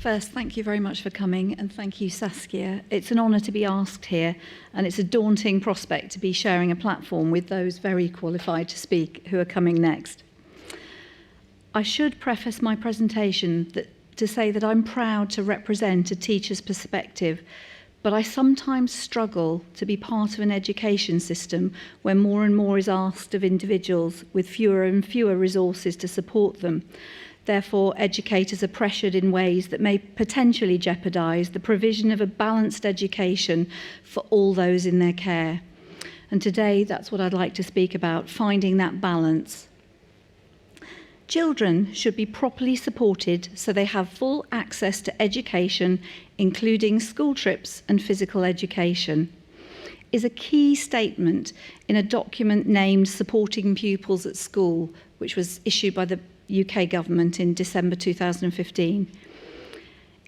First, thank you very much for coming, and thank you, Saskia. It's an honour to be asked here, and it's a daunting prospect to be sharing a platform with those very qualified to speak who are coming next. I should preface my presentation to say that I'm proud to represent a teacher's perspective, but I sometimes struggle to be part of an education system where more and more is asked of individuals with fewer and fewer resources to support them. Therefore, educators are pressured in ways that may potentially jeopardise the provision of a balanced education for all those in their care. And today, that's what I'd like to speak about, finding that balance. Children should be properly supported so they have full access to education, including school trips and physical education, is a key statement in a document named Supporting Pupils at School, which was issued by the UK government in December 2015.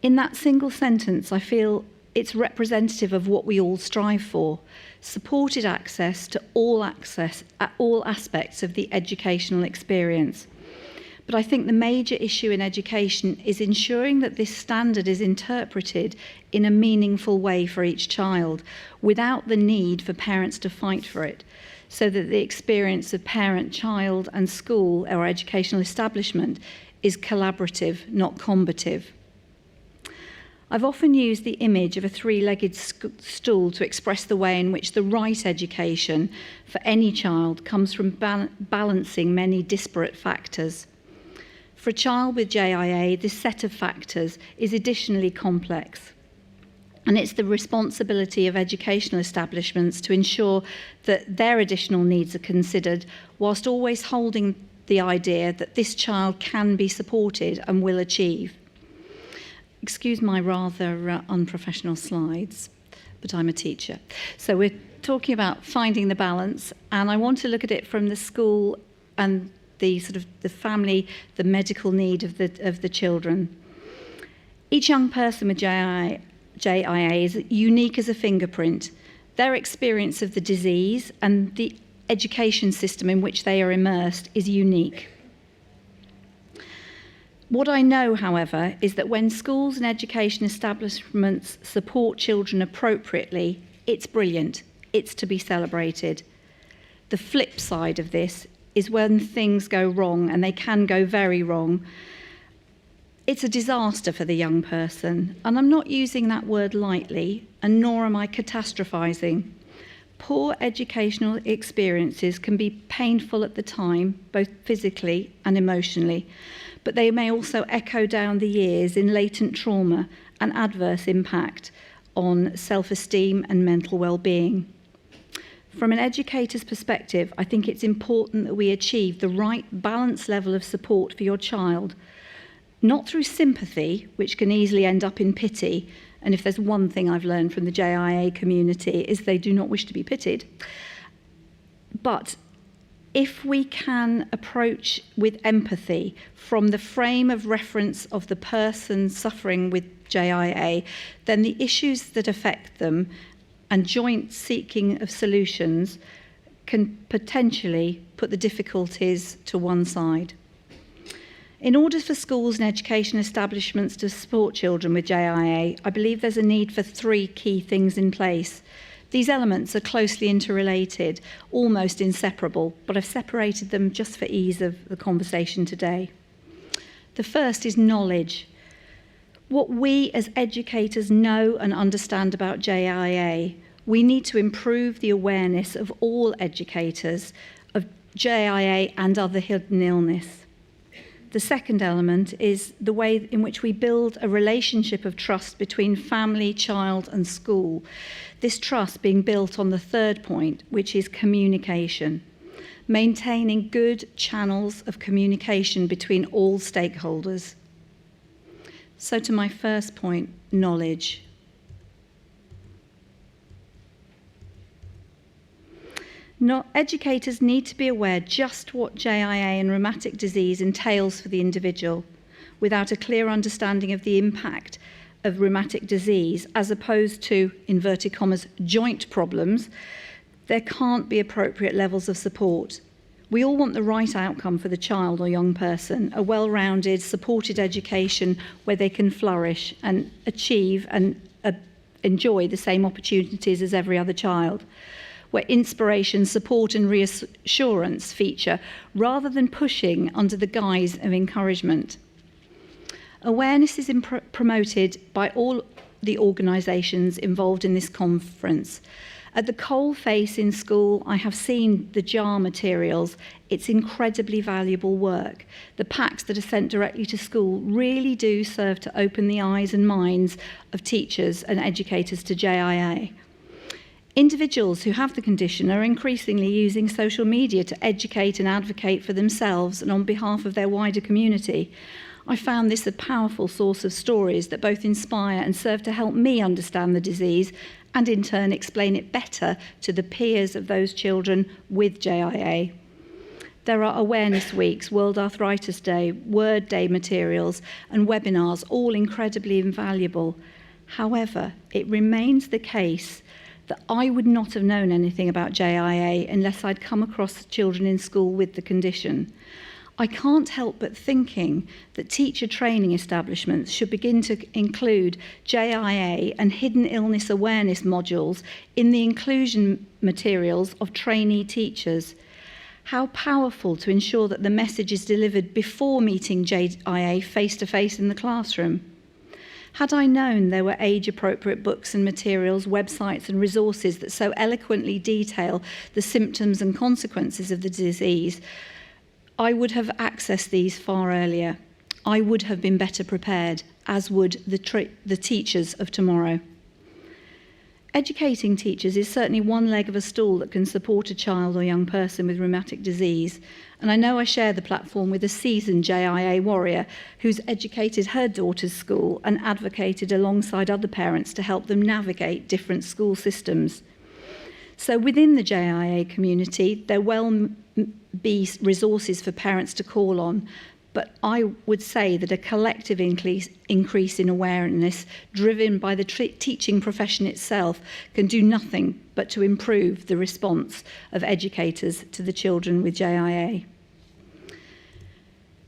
In that single sentence, I feel it's representative of what we all strive for: supported access to all aspects of the educational experience. But I think the major issue in education is ensuring that this standard is interpreted in a meaningful way for each child, without the need for parents to fight for it, so that the experience of parent, child and school or educational establishment is collaborative, not combative. I've often used the image of a three-legged stool to express the way in which the right education for any child comes from balancing many disparate factors. For a child with JIA, this set of factors is additionally complex. And it's the responsibility of educational establishments to ensure that their additional needs are considered, whilst always holding the idea that this child can be supported and will achieve. Excuse my rather unprofessional slides, but I'm a teacher. So we're talking about finding the balance, and I want to look at it from the school and the sort of the family, the medical need of the children. Each young person with JIA is unique as a fingerprint. Their experience of the disease and the education system in which they are immersed is unique. What I know, however, is that when schools and education establishments support children appropriately, it's brilliant. It's to be celebrated. The flip side of this is when things go wrong, and they can go very wrong. It's a disaster for the young person, and I'm not using that word lightly, and nor am I catastrophizing. Poor educational experiences can be painful at the time, both physically and emotionally, but they may also echo down the years in latent trauma and adverse impact on self-esteem and mental well-being. From an educator's perspective, I think it's important that we achieve the right balanced level of support for your child, not through sympathy, which can easily end up in pity. And if there's one thing I've learned from the JIA community, is they do not wish to be pitied. But if we can approach with empathy from the frame of reference of the person suffering with JIA, then the issues that affect them and joint seeking of solutions can potentially put the difficulties to one side. In order for schools and education establishments to support children with JIA, I believe there's a need for three key things in place. These elements are closely interrelated, almost inseparable, but I've separated them just for ease of the conversation today. The first is knowledge. What we as educators know and understand about JIA, we need to improve the awareness of all educators of JIA and other hidden illness. The second element is the way in which we build a relationship of trust between family, child and school. This trust being built on the third point, which is communication. Maintaining good channels of communication between all stakeholders. So to my first point, knowledge. Educators need to be aware just what JIA and rheumatic disease entails for the individual. Without a clear understanding of the impact of rheumatic disease, as opposed to, inverted commas, joint problems, there can't be appropriate levels of support. We all want the right outcome for the child or young person, a well-rounded, supported education where they can flourish and achieve and enjoy the same opportunities as every other child, where inspiration, support and reassurance feature rather than pushing under the guise of encouragement. Awareness is promoted by all the organisations involved in this conference. At the coal face in school, I have seen the jar materials. It's incredibly valuable work. The packs that are sent directly to school really do serve to open the eyes and minds of teachers and educators to JIA. Individuals who have the condition are increasingly using social media to educate and advocate for themselves and on behalf of their wider community. I found this a powerful source of stories that both inspire and serve to help me understand the disease and in turn explain it better to the peers of those children with JIA. There are awareness weeks, World Arthritis Day, Word Day materials and webinars, all incredibly invaluable. However, it remains the case that I would not have known anything about JIA unless I'd come across children in school with the condition. I can't help but thinking that teacher training establishments should begin to include JIA and hidden illness awareness modules in the inclusion materials of trainee teachers. How powerful to ensure that the message is delivered before meeting JIA face-to-face in the classroom. Had I known there were age-appropriate books and materials, websites and resources that so eloquently detail the symptoms and consequences of the disease, I would have accessed these far earlier. I would have been better prepared, as would the teachers of tomorrow. Educating teachers is certainly one leg of a stool that can support a child or young person with rheumatic disease. And I know I share the platform with a seasoned JIA warrior who's educated her daughter's school and advocated alongside other parents to help them navigate different school systems. So within the JIA community, there will be resources for parents to call on, but I would say that a collective increase in awareness driven by the teaching profession itself can do nothing but to improve the response of educators to the children with JIA.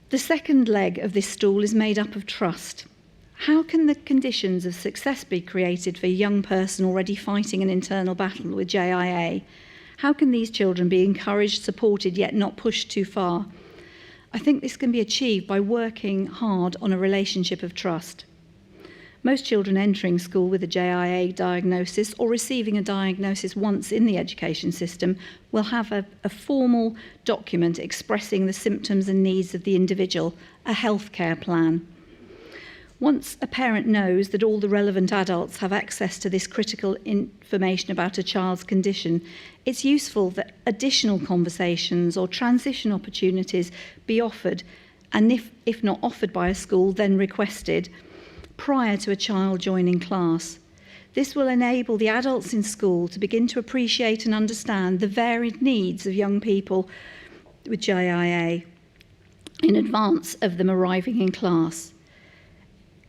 The second leg of this stool is made up of trust. How can the conditions of success be created for a young person already fighting an internal battle with JIA? How can these children be encouraged, supported, yet not pushed too far? I think this can be achieved by working hard on a relationship of trust. Most children entering school with a JIA diagnosis or receiving a diagnosis once in the education system will have a formal document expressing the symptoms and needs of the individual, a healthcare plan. Once a parent knows that all the relevant adults have access to this critical information about a child's condition, it's useful that additional conversations or transition opportunities be offered, and if not offered by a school, then requested, prior to a child joining class. This will enable the adults in school to begin to appreciate and understand the varied needs of young people with JIA in advance of them arriving in class.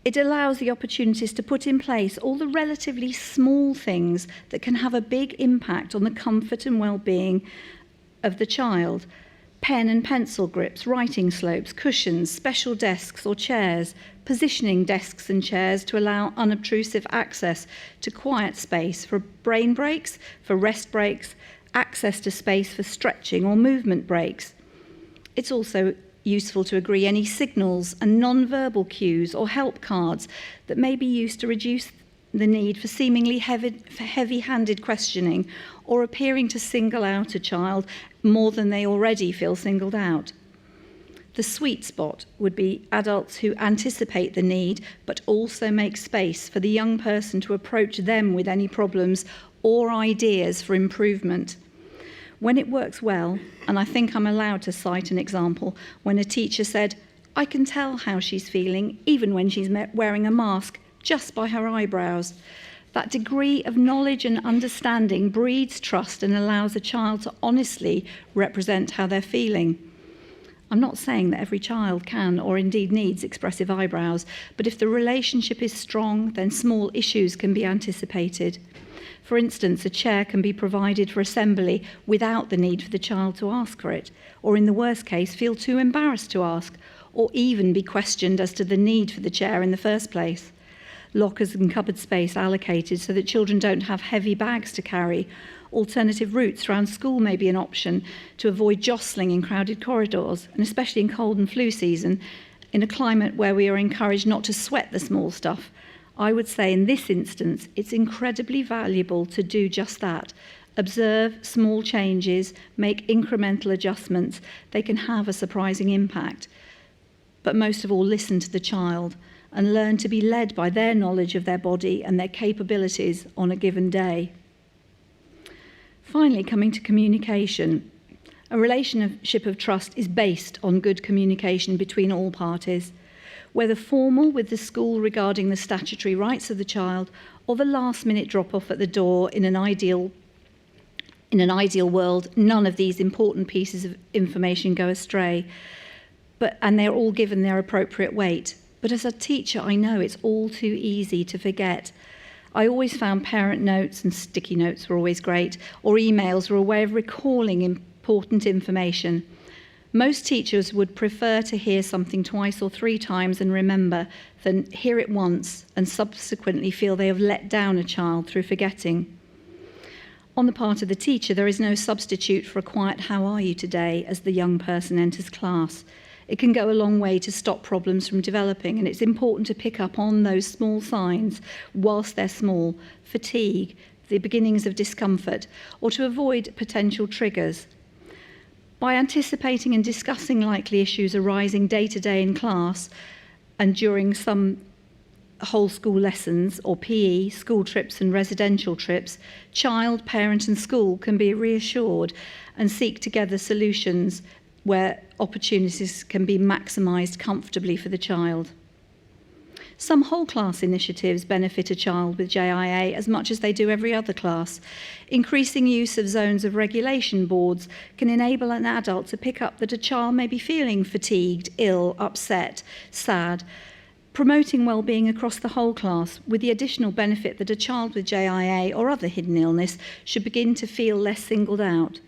It allows the opportunities to put in place all the relatively small things that can have a big impact on the comfort and well-being of the child. Pen and pencil grips, writing slopes, cushions, special desks or chairs, positioning desks and chairs to allow unobtrusive access to quiet space for brain breaks, for rest breaks, access to space for stretching or movement breaks. It's also useful to agree any signals and non-verbal cues or help cards that may be used to reduce the need for seemingly heavy-handed questioning or appearing to single out a child more than they already feel singled out. The sweet spot would be adults who anticipate the need but also make space for the young person to approach them with any problems or ideas for improvement. When it works well, and I think I'm allowed to cite an example, when a teacher said, "I can tell how she's feeling even when she's wearing a mask, just by her eyebrows." That degree of knowledge and understanding breeds trust and allows a child to honestly represent how they're feeling. I'm not saying that every child can or indeed needs expressive eyebrows, but if the relationship is strong, then small issues can be anticipated. For instance, a chair can be provided for assembly without the need for the child to ask for it, or in the worst case, feel too embarrassed to ask, or even be questioned as to the need for the chair in the first place. Lockers and cupboard space allocated so that children don't have heavy bags to carry. Alternative routes around school may be an option to avoid jostling in crowded corridors, and especially in cold and flu season, in a climate where we are encouraged not to sweat the small stuff. I would say in this instance, it's incredibly valuable to do just that. Observe small changes, make incremental adjustments. They can have a surprising impact. But most of all, listen to the child and learn to be led by their knowledge of their body and their capabilities on a given day. Finally, coming to communication. A relationship of trust is based on good communication between all parties, whether formal with the school regarding the statutory rights of the child, or the last-minute drop-off at the door in an ideal world. None of these important pieces of information go astray, and they're all given their appropriate weight. But as a teacher, I know it's all too easy to forget. I always found parent notes, and sticky notes were always great, or emails were a way of recalling important information. Most teachers would prefer to hear something twice or 3 times and remember than hear it once and subsequently feel they have let down a child through forgetting. On the part of the teacher, there is no substitute for a quiet "how are you today" as the young person enters class. It can go a long way to stop problems from developing, and it's important to pick up on those small signs whilst they're small: fatigue, the beginnings of discomfort, or to avoid potential triggers. By anticipating and discussing likely issues arising day to day in class and during some whole school lessons or PE, school trips and residential trips, child, parent and school can be reassured and seek together solutions where opportunities can be maximised comfortably for the child. Some whole class initiatives benefit a child with JIA as much as they do every other class. Increasing use of zones of regulation boards can enable an adult to pick up that a child may be feeling fatigued, ill, upset, sad, promoting well-being across the whole class, with the additional benefit that a child with JIA or other hidden illness should begin to feel less singled out.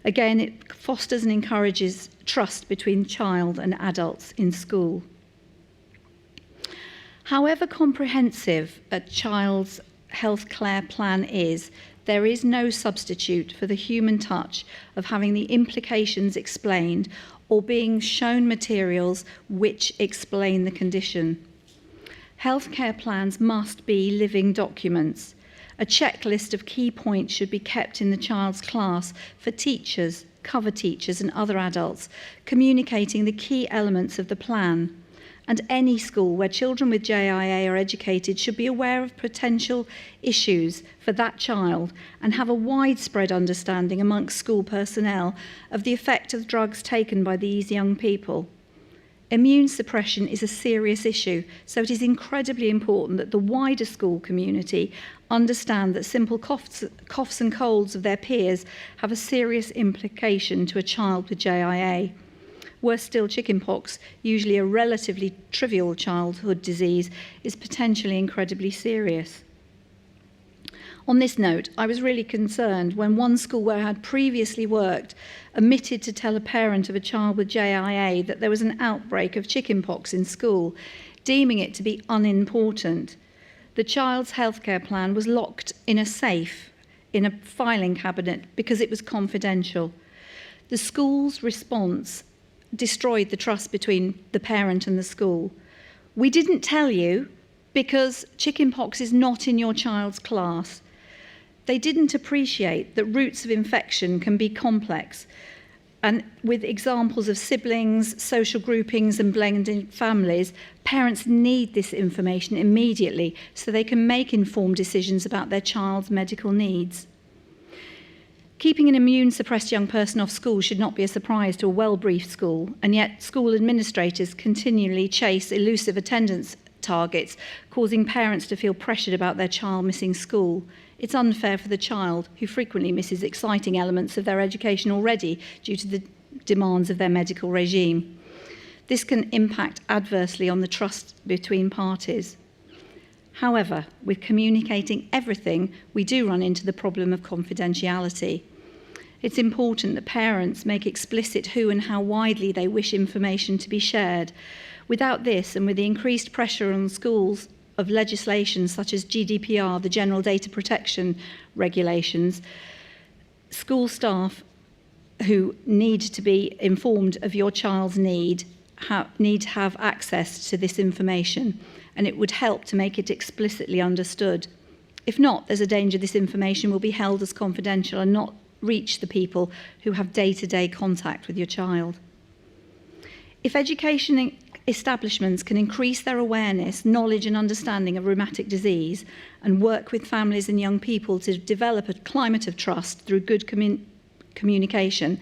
Again, it fosters and encourages trust between child and adults in school. However comprehensive a child's health care plan is, there is no substitute for the human touch of having the implications explained or being shown materials which explain the condition. Healthcare plans must be living documents. A checklist of key points should be kept in the child's class for teachers, cover teachers and other adults, communicating the key elements of the plan. And any school where children with JIA are educated should be aware of potential issues for that child and have a widespread understanding amongst school personnel of the effect of drugs taken by these young people. Immune suppression is a serious issue, so it is incredibly important that the wider school community understand that simple coughs and colds of their peers have a serious implication to a child with JIA. Worse still, chickenpox, usually a relatively trivial childhood disease, is potentially incredibly serious. On this note, I was really concerned when one school where I had previously worked omitted to tell a parent of a child with JIA that there was an outbreak of chickenpox in school, deeming it to be unimportant. The child's healthcare plan was locked in a safe in a filing cabinet because it was confidential. The school's response destroyed the trust between the parent and the school. We didn't tell you because chickenpox is not in your child's class. They didn't appreciate that routes of infection can be complex, and with examples of siblings, social groupings and blended families, parents need this information immediately so they can make informed decisions about their child's medical needs. Keeping an immune-suppressed young person off school should not be a surprise to a well-briefed school, and yet school administrators continually chase elusive attendance targets, causing parents to feel pressured about their child missing school. It's unfair for the child, who frequently misses exciting elements of their education already due to the demands of their medical regime. This can impact adversely on the trust between parties. However, with communicating everything, we do run into the problem of confidentiality. It's important that parents make explicit who and how widely they wish information to be shared. Without this, and with the increased pressure on schools of legislation such as GDPR, the General Data Protection Regulations, school staff who need to be informed of your child's need to have access to this information, and it would help to make it explicitly understood. If not, there's a danger this information will be held as confidential and not reach the people who have day-to-day contact with your child. If education establishments can increase their awareness, knowledge and understanding of rheumatic disease and work with families and young people to develop a climate of trust through good communication,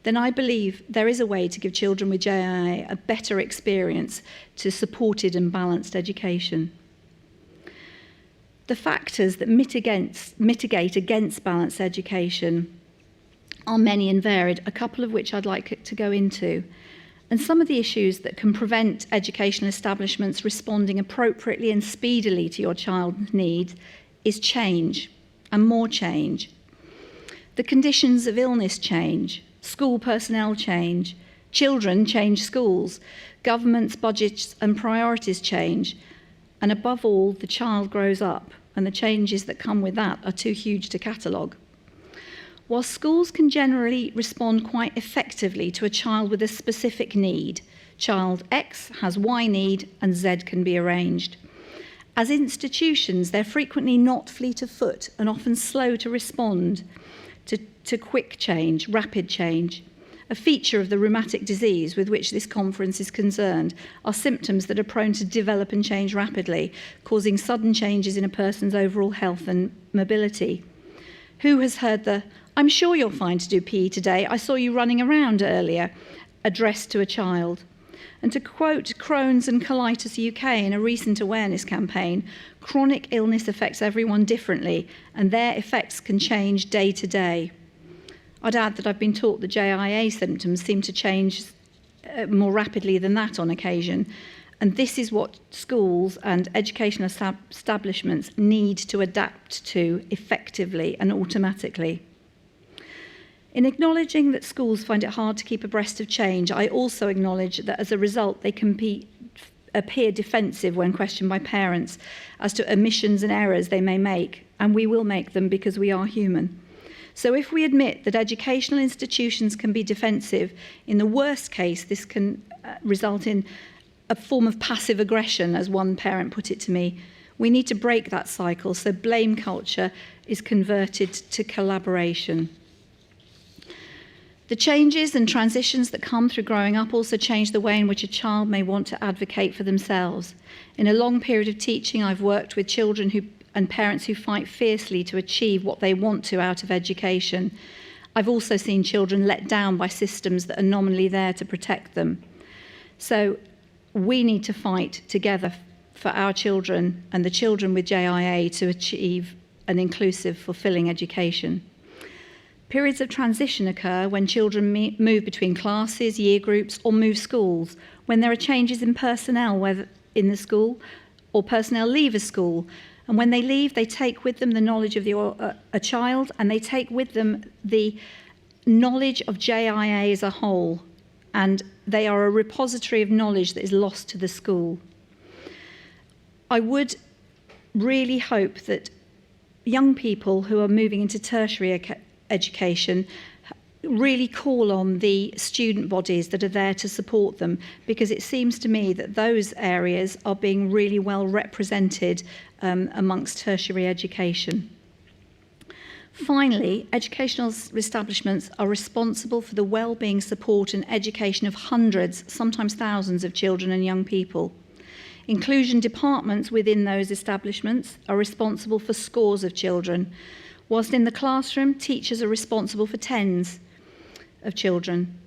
then I believe there is a way to give children with JIA a better experience to supported and balanced education. The factors that mitigate against balanced education are many and varied, a couple of which I'd like to go into. And some of the issues that can prevent educational establishments responding appropriately and speedily to your child's needs is change, and more change. The conditions of illness change, school personnel change, children change schools, government's budgets and priorities change, and above all, the child grows up, and the changes that come with that are too huge to catalogue. While schools can generally respond quite effectively to a child with a specific need, child X has Y need and Z can be arranged. As institutions, they're frequently not fleet of foot and often slow to respond to quick change, rapid change. A feature of the rheumatic disease with which this conference is concerned are symptoms that are prone to develop and change rapidly, causing sudden changes in a person's overall health and mobility. Who has heard the, "I'm sure you're fine to do PE today, I saw you running around earlier," addressed to a child? And to quote Crohn's and Colitis UK in a recent awareness campaign, chronic illness affects everyone differently, and their effects can change day to day. I'd add that I've been taught that JIA symptoms seem to change more rapidly than that on occasion, and this is what schools and educational establishments need to adapt to effectively and automatically. In acknowledging that schools find it hard to keep abreast of change, I also acknowledge that as a result they can appear defensive when questioned by parents as to omissions and errors they may make, and we will make them because we are human. So if we admit that educational institutions can be defensive, in the worst case this can result in a form of passive aggression, as one parent put it to me. We need to break that cycle so blame culture is converted to collaboration. The changes and transitions that come through growing up also change the way in which a child may want to advocate for themselves. In a long period of teaching, I've worked with children and parents who fight fiercely to achieve what they want to out of education. I've also seen children let down by systems that are nominally there to protect them. So we need to fight together for our children and the children with JIA to achieve an inclusive, fulfilling education. Periods of transition occur when children move between classes, year groups, or move schools, when there are changes in personnel, whether in the school, or personnel leave a school. And when they leave, they take with them the knowledge of a child, and they take with them the knowledge of JIA as a whole, and they are a repository of knowledge that is lost to the school. I would really hope that young people who are moving into tertiary education really call on the student bodies that are there to support them, because it seems to me that those areas are being really well represented amongst tertiary education. Finally, educational establishments are responsible for the well-being, support and education of hundreds, sometimes thousands of children and young people. Inclusion departments within those establishments are responsible for scores of children, whilst in the classroom, teachers are responsible for tens of children.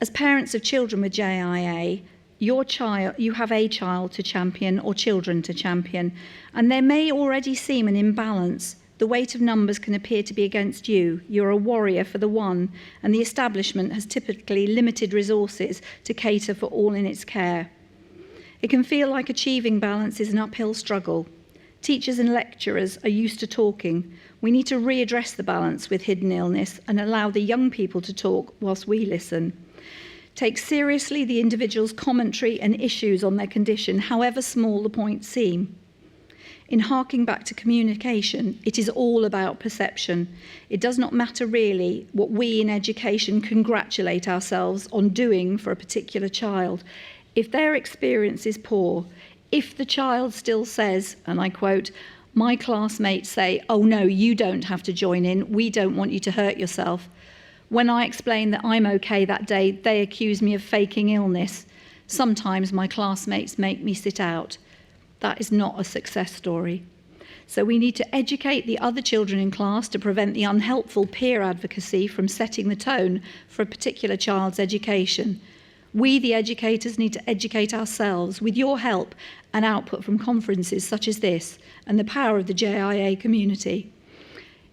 As parents of children with JIA, you have a child to champion or children to champion, and there may already seem an imbalance The weight of numbers can appear to be against you. You're a warrior for the one, and the establishment has typically limited resources to cater for all in its care. It can feel like achieving balance is an uphill struggle. Teachers and lecturers are used to talking. We need to readdress the balance with hidden illness and allow the young people to talk whilst we listen. Take seriously the individual's commentary and issues on their condition, however small the points seem. In harking back to communication, it is all about perception. It does not matter really what we in education congratulate ourselves on doing for a particular child. If their experience is poor, if the child still says, and I quote, "My classmates say, oh no, you don't have to join in, we don't want you to hurt yourself. When I explain that I'm okay that day, they accuse me of faking illness. Sometimes my classmates make me sit out." That is not a success story. So we need to educate the other children in class to prevent the unhelpful peer advocacy from setting the tone for a particular child's education. We, the educators, need to educate ourselves with your help and output from conferences such as this and the power of the JIA community.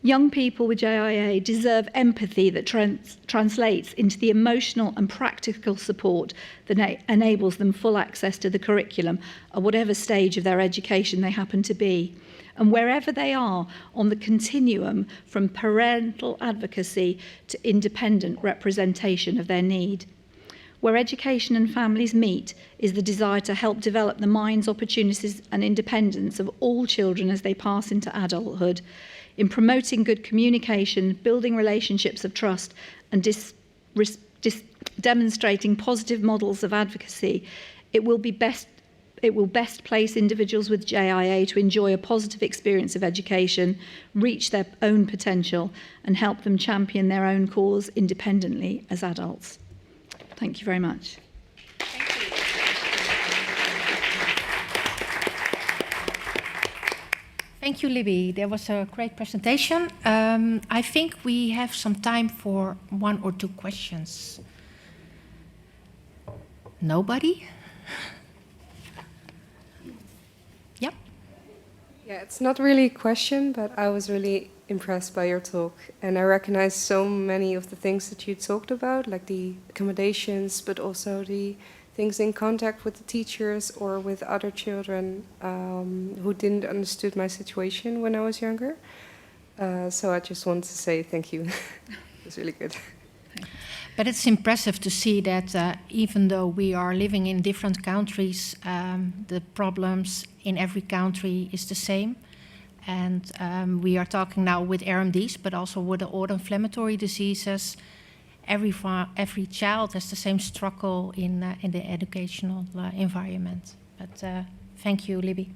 Young people with JIA deserve empathy that translates into the emotional and practical support that enables them full access to the curriculum at whatever stage of their education they happen to be, and wherever they are on the continuum from parental advocacy to independent representation of their need. Where education and families meet is the desire to help develop the minds, opportunities and independence of all children as they pass into adulthood. In promoting good communication, building relationships of trust and demonstrating positive models of advocacy, it will best place individuals with JIA to enjoy a positive experience of education, reach their own potential and help them champion their own cause independently as adults. Thank you very much. Thank you, Libby. That was a great presentation. I think we have some time for 1 or 2 questions. Nobody? Yep. Yeah, it's not really a question, but I was really impressed by your talk. And I recognize so many of the things that you talked about, like the accommodations, but also the things in contact with the teachers or with other children who didn't understood my situation when I was younger. So I just want to say thank you. It was really good. But it's impressive to see that even though we are living in different countries, the problems in every country is the same. And we are talking now with RMDs, but also with the autoinflammatory diseases. Every child has the same struggle in the educational environment. But thank you, Libby.